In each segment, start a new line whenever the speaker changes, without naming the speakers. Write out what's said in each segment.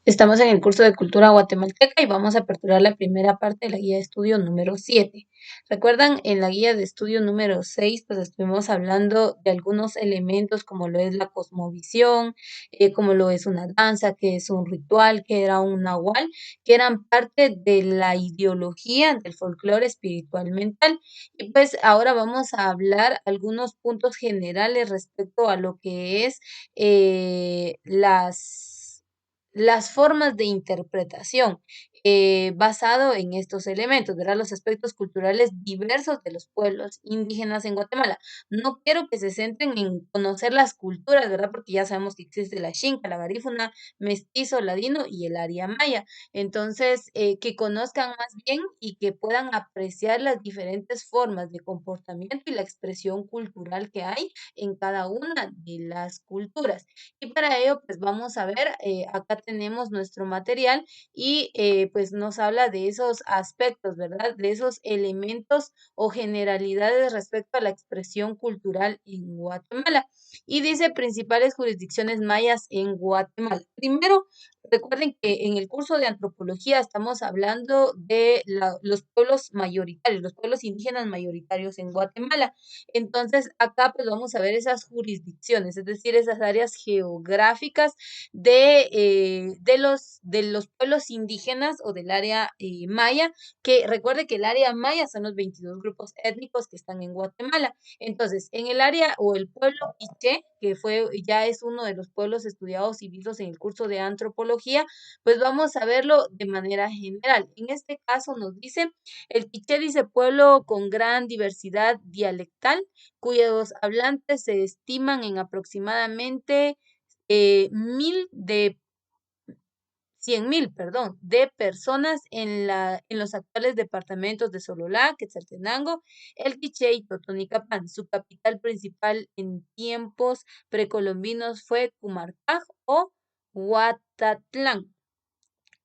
Estamos en el curso de Cultura Guatemalteca y vamos a aperturar la primera parte de la guía de estudio número 7. ¿Recuerdan? En la guía de estudio número 6, pues estuvimos hablando de algunos elementos como lo es la cosmovisión, como lo es una danza, que es un ritual, que era un nahual, que eran parte de la ideología del folclore espiritual mental. Y pues ahora vamos a hablar algunos puntos generales respecto a lo que es las formas de interpretación basado en estos elementos, ¿verdad? Los aspectos culturales diversos de los pueblos indígenas en Guatemala. No quiero que se centren en conocer las culturas, ¿verdad? Porque ya sabemos que existe la Xinca, la Garífuna, mestizo, ladino y el área maya. Entonces, que conozcan más bien y que puedan apreciar las diferentes formas de comportamiento y la expresión cultural que hay en cada una de las culturas. Y para ello, pues vamos a ver, acá tenemos nuestro material y pues nos habla de esos aspectos, ¿verdad? De esos elementos o generalidades respecto a la expresión cultural en Guatemala. Y dice principales jurisdicciones mayas en Guatemala. Primero, recuerden que en el curso de antropología estamos hablando de los pueblos mayoritarios, los pueblos indígenas mayoritarios en Guatemala. Entonces, acá pues vamos a ver esas jurisdicciones, es decir, esas áreas geográficas de los pueblos indígenas o del área maya, que recuerde que el área maya son los 22 grupos étnicos que están en Guatemala. Entonces, en el área o el pueblo Quiché, que ya es uno de los pueblos estudiados y vistos en el curso de antropología, pues vamos a verlo de manera general. En este caso nos dice, el Quiché dice pueblo con gran diversidad dialectal, cuyos hablantes se estiman en aproximadamente 100,000, perdón, de personas en los actuales departamentos de Sololá, Quetzaltenango, El Quiché y Totonicapán. Su capital principal en tiempos precolombinos fue Cumarcaj o Huatatlán.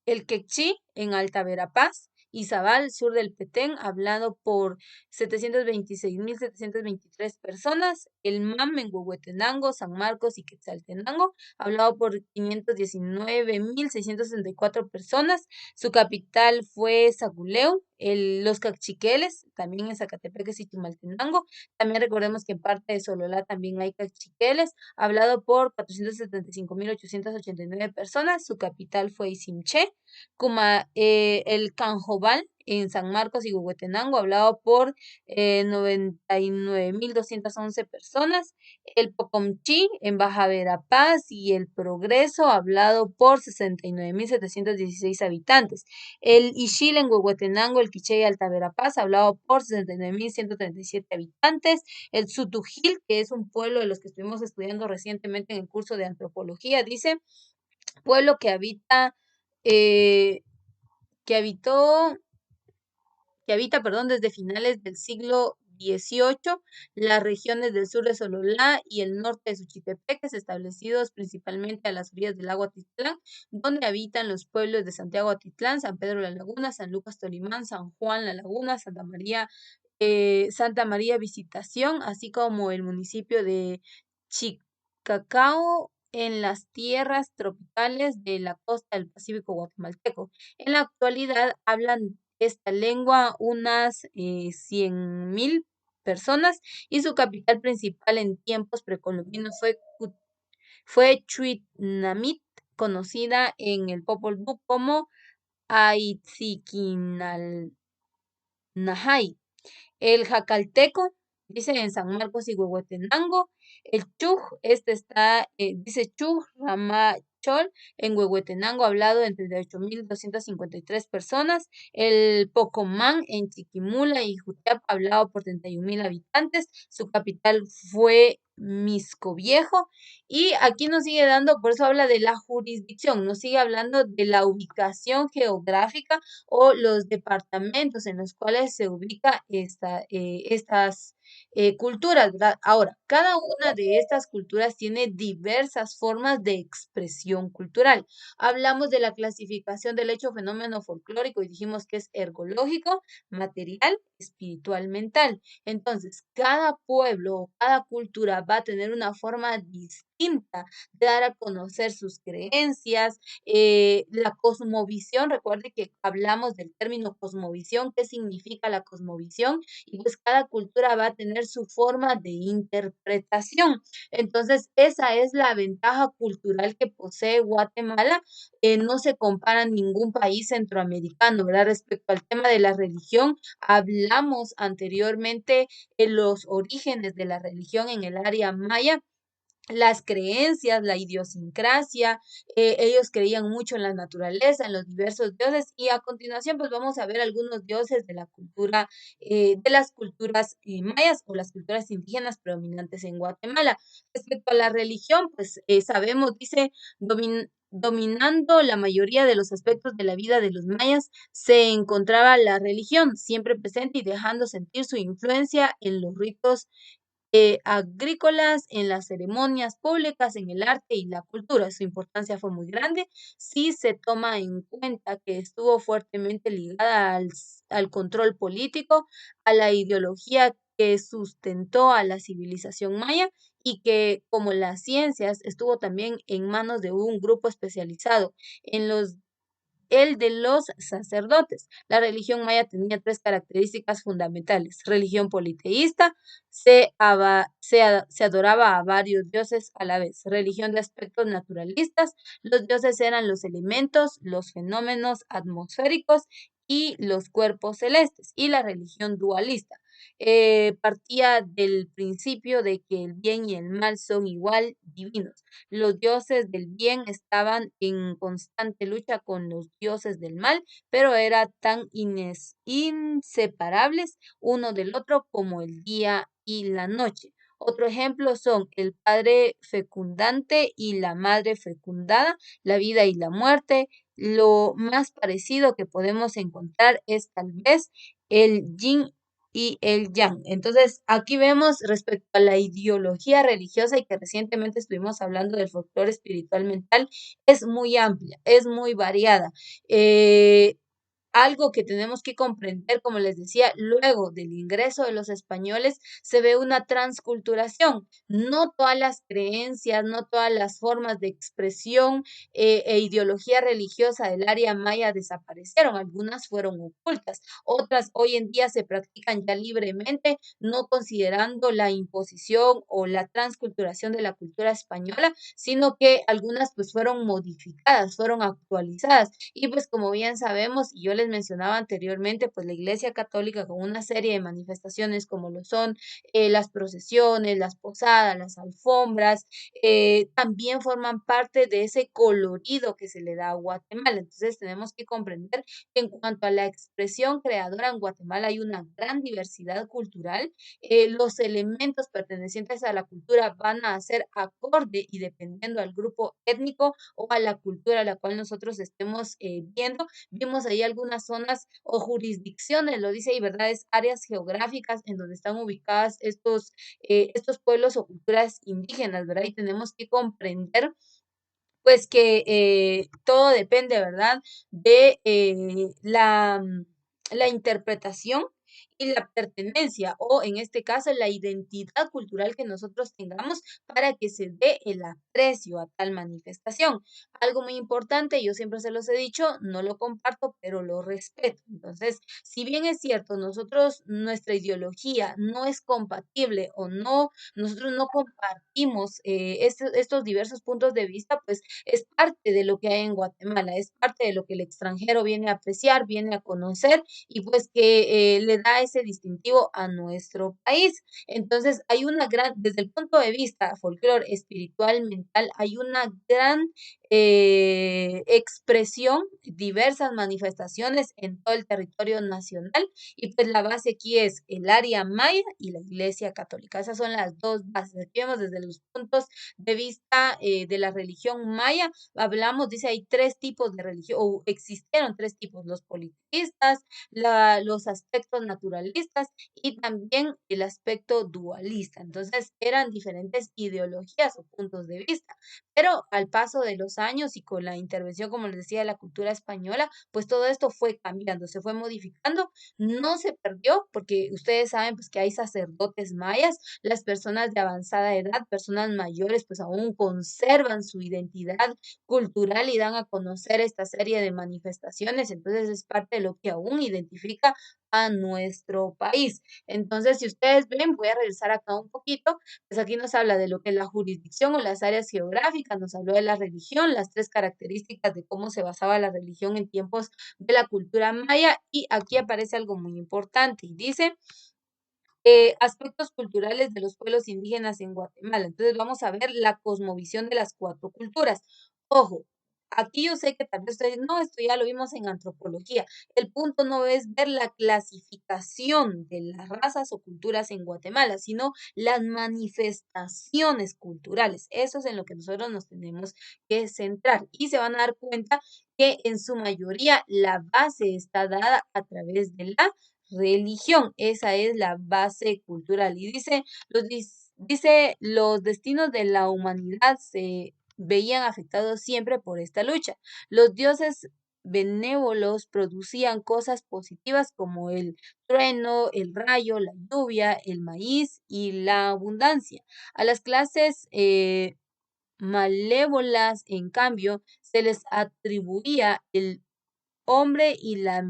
El Quechí en Alta Verapaz, Izabal, sur del Petén, hablado por 726,723 personas. El MAM en Huehuetenango, San Marcos y Quetzaltenango, hablado por 519,664 personas. Su capital fue Saguleu. Los Cachiqueles, también en Zacatepeques y Chimaltenango. También recordemos que en parte de Sololá también hay Cachiqueles, hablado por 475,889 personas. Su capital fue Izimché. El Canjobal en San Marcos y Huehuetenango, hablado por 99,211 personas. El Pocomchí en Baja Verapaz y el Progreso, hablado por 69,716 habitantes. El Ixil en Huehuetenango, el Quiché y Alta Verapaz, hablado por 69,137 habitantes. El Sutujil, que es un pueblo de los que estuvimos estudiando recientemente en el curso de antropología, dice pueblo eh, que habitó, que habita, perdón, desde finales del siglo XVIII, las regiones del sur de Sololá y el norte de Suchitepeques, establecidos principalmente a las orillas del lago Atitlán, donde habitan los pueblos de Santiago Atitlán, San Pedro La Laguna, San Lucas Tolimán, San Juan La Laguna, Santa María Visitación, así como el municipio de Chicacao en las tierras tropicales de la costa del Pacífico guatemalteco. En la actualidad hablan esta lengua unas 100,000 personas y su capital principal en tiempos precolombinos fue Chuitnamit, conocida en el Popol Vuh como Aitziquinalnajay. El jacalteco, dice en San Marcos y Huehuetenango. El chuj, dice chuj ramachol, en Huehuetenango, hablado entre 38,253 personas. El pocomán en Chiquimula y Jutiapa, hablado por 31,000 habitantes. Su capital fue Misco Viejo. Y aquí nos sigue dando, por eso habla de la jurisdicción, nos sigue hablando de la ubicación geográfica o los departamentos en los cuales se ubica estas culturas, ¿verdad? Ahora, cada una de estas culturas tiene diversas formas de expresión cultural. Hablamos de la clasificación del hecho fenómeno folclórico y dijimos que es ergológico, material, espiritual, mental. Entonces, cada pueblo o cada cultura va a tener una forma distinta de dar a conocer sus creencias, la cosmovisión. Recuerde que hablamos del término cosmovisión, ¿qué significa la cosmovisión? Y pues cada cultura va a tener su forma de interpretación. Entonces, esa es la ventaja cultural que posee Guatemala. No se compara a ningún país centroamericano, ¿verdad? Respecto al tema de la religión, hablamos anteriormente en los orígenes de la religión en el área maya, las creencias, la idiosincrasia, ellos creían mucho en la naturaleza, en los diversos dioses, y a continuación pues vamos a ver algunos dioses de la cultura, de las culturas mayas o las culturas indígenas predominantes en Guatemala. Respecto a la religión, pues sabemos, dice, dominando la mayoría de los aspectos de la vida de los mayas, se encontraba la religión, siempre presente y dejando sentir su influencia en los ritos agrícolas, en las ceremonias públicas, en el arte y la cultura. Su importancia fue muy grande. Sí se toma en cuenta que estuvo fuertemente ligada al control político, a la ideología que sustentó a la civilización maya y que, como las ciencias, estuvo también en manos de un grupo especializado en los el de los sacerdotes. La religión maya tenía tres características fundamentales. Religión politeísta, se adoraba a varios dioses a la vez. Religión de aspectos naturalistas, los dioses eran los elementos, los fenómenos atmosféricos y los cuerpos celestes. Y la religión dualista. Partía del principio de que el bien y el mal son igual divinos. Los dioses del bien estaban en constante lucha con los dioses del mal, pero eran tan inseparables uno del otro como el día y la noche. Otro ejemplo son el padre fecundante y la madre fecundada, la vida y la muerte. Lo más parecido que podemos encontrar es tal vez el yin y el yang. Entonces, aquí vemos respecto a la ideología religiosa y que recientemente estuvimos hablando del folclore espiritual mental, es muy amplia, es muy variada. Eh, Algo que tenemos que comprender, como les decía, luego del ingreso de los españoles se ve una transculturación. No todas las creencias, no todas las formas de expresión e ideología religiosa del área maya desaparecieron, algunas fueron ocultas, otras hoy en día se practican ya libremente, no considerando la imposición o la transculturación de la cultura española, sino que algunas pues fueron modificadas, fueron actualizadas. Y pues como bien sabemos, y yo les mencionaba anteriormente, pues la Iglesia Católica con una serie de manifestaciones como lo son las procesiones, las posadas, las alfombras, también forman parte de ese colorido que se le da a Guatemala. Entonces tenemos que comprender que en cuanto a la expresión creadora en Guatemala hay una gran diversidad cultural. Los elementos pertenecientes a la cultura van a ser acorde y dependiendo al grupo étnico o a la cultura a la cual nosotros estemos viendo. Vimos ahí algunas zonas o jurisdicciones, lo dice ahí, ¿verdad? Es áreas geográficas en donde están ubicadas estos pueblos o culturas indígenas, ¿verdad? Y tenemos que comprender pues que todo depende, ¿verdad? De la interpretación y la pertenencia, o en este caso, la identidad cultural que nosotros tengamos para que se dé el aprecio a tal manifestación. Algo muy importante, yo siempre se los he dicho, no lo comparto, pero lo respeto. Entonces, si bien es cierto, nuestra ideología no es compatible o no, nosotros no compartimos estos diversos puntos de vista, pues es parte de lo que hay en Guatemala, es parte de lo que el extranjero viene a apreciar, viene a conocer y pues que le da ese distintivo a nuestro país. Entonces, hay una gran, desde el punto de vista folclore, espiritual, mental, hay una gran expresión, diversas manifestaciones en todo el territorio nacional y pues la base aquí es el área maya y la Iglesia Católica. Esas son las dos bases. Aquí vemos desde los puntos de vista de la religión maya, hablamos, dice, hay tres tipos de religión, o existieron tres tipos, los politeístas, los aspectos naturalistas y también el aspecto dualista. Entonces, eran diferentes ideologías o puntos de vista. Pero al paso de los años y con la intervención, como les decía, de la cultura española, pues todo esto fue cambiando, se fue modificando, no se perdió, porque ustedes saben pues que hay sacerdotes mayas, las personas de avanzada edad, personas mayores, pues aún conservan su identidad cultural y dan a conocer esta serie de manifestaciones, entonces es parte de lo que aún identifica a nuestro país. Entonces, si ustedes ven, voy a regresar acá un poquito, pues aquí nos habla de lo que es la jurisdicción o las áreas geográficas, nos habló de la religión, las tres características de cómo se basaba la religión en tiempos de la cultura maya, y aquí aparece algo muy importante y dice aspectos culturales de los pueblos indígenas en Guatemala. Entonces vamos a ver la cosmovisión de las cuatro culturas. Ojo, aquí yo sé que tal vez ustedes, no, esto ya lo vimos en antropología. El punto no es ver la clasificación de las razas o culturas en Guatemala, sino las manifestaciones culturales. Eso es en lo que nosotros nos tenemos que centrar. Y se van a dar cuenta que en su mayoría la base está dada a través de la religión. Esa es la base cultural. Y dice, los destinos de la humanidad se veían afectados siempre por esta lucha. Los dioses benévolos producían cosas positivas como el trueno, el rayo, la lluvia, el maíz y la abundancia. A las clases malévolas, en cambio, se les atribuía el hombre y la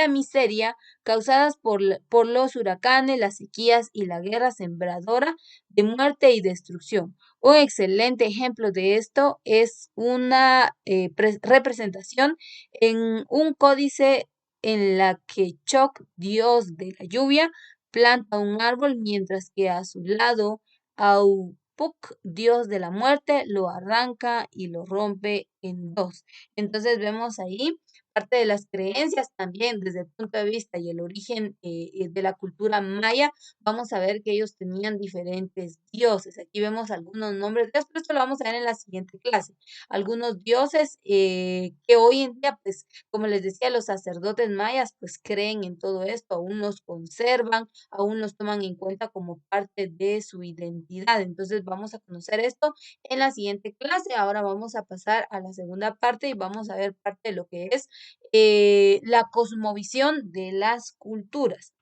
miseria causadas por los huracanes, las sequías y la guerra sembradora de muerte y destrucción. Un excelente ejemplo de esto es una representación en un códice en la que Choc, dios de la lluvia, planta un árbol mientras que a su lado Aupuk, dios de la muerte, lo arranca y lo rompe en dos. Entonces vemos ahí parte de las creencias también desde el punto de vista y el origen de la cultura maya, vamos a ver que ellos tenían diferentes dioses. Aquí vemos algunos nombres, después esto lo vamos a ver en la siguiente clase. Algunos dioses que hoy en día, pues, como les decía, los sacerdotes mayas, pues creen en todo esto, aún los conservan, aún los toman en cuenta como parte de su identidad. Entonces vamos a conocer esto en la siguiente clase. Ahora vamos a pasar a la segunda parte y vamos a ver parte de lo que es la cosmovisión de las culturas.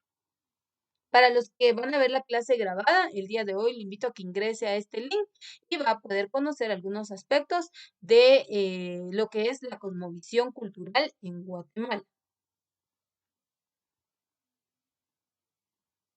Para los que van a ver la clase grabada el día de hoy, le invito a que ingrese a este link y va a poder conocer algunos aspectos de lo que es la cosmovisión cultural en Guatemala.